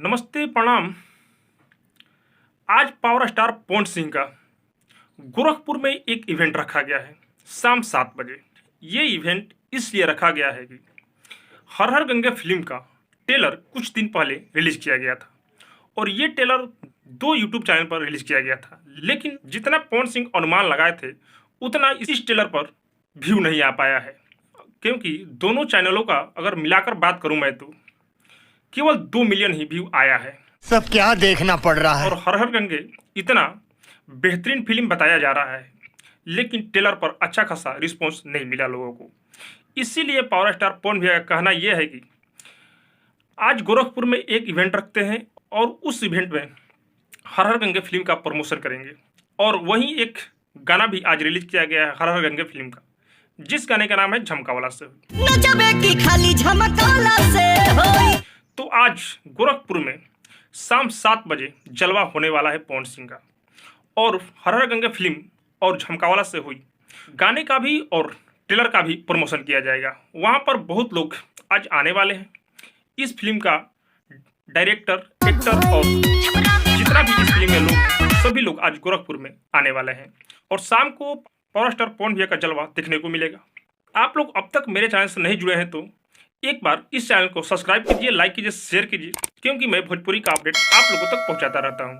नमस्ते प्रणाम। आज पावर स्टार पवन सिंह का गोरखपुर में एक इवेंट रखा गया है शाम 7 बजे। ये इवेंट इसलिए रखा गया है कि हर हर गंगे फिल्म का ट्रेलर कुछ दिन पहले रिलीज किया गया था और ये ट्रेलर 2 यूट्यूब चैनल पर रिलीज किया गया था, लेकिन जितना पवन सिंह अनुमान लगाए थे उतना इस ट्रेलर पर व्यू नहीं आ पाया है, क्योंकि दोनों चैनलों का अगर मिलाकर बात करूं मैं तो केवल 2 मिलियन ही व्यू आया है। सब क्या देखना पड़ रहा है। और हर हर गंगे इतना बेहतरीन फिल्म बताया जा रहा है, लेकिन ट्रेलर पर अच्छा खासा रिस्पॉन्स नहीं मिला लोगों को। इसीलिए पावर स्टार पवन भैया का कहना यह है कि आज गोरखपुर में एक इवेंट रखते हैं और उस इवेंट में हर हर गंगे फिल्म का प्रमोशन करेंगे। और वहीं एक गाना भी आज रिलीज किया गया है हर हर गंगे फिल्म का, जिस गाने का नाम है झमकावाला से। तो आज गोरखपुर में शाम 7 बजे जलवा होने वाला है पवन सिंह का, और हर हर गंगे फिल्म और झमकावाला से हुई गाने का भी और ट्रेलर का भी प्रमोशन किया जाएगा। वहां पर बहुत लोग आज आने वाले हैं। इस फिल्म का डायरेक्टर, एक्टर और जितना भी इस फिल्म में लोग हैं, सभी लोग आज गोरखपुर में आने वाले हैं और शाम को पावर स्टार पवन भैया का जलवा देखने को मिलेगा। आप लोग अब तक मेरे चैनल से नहीं जुड़े हैं तो एक बार इस चैनल को सब्सक्राइब कीजिए, लाइक कीजिए, शेयर कीजिए, क्योंकि मैं भोजपुरी का अपडेट आप लोगों तक पहुंचाता रहता हूं।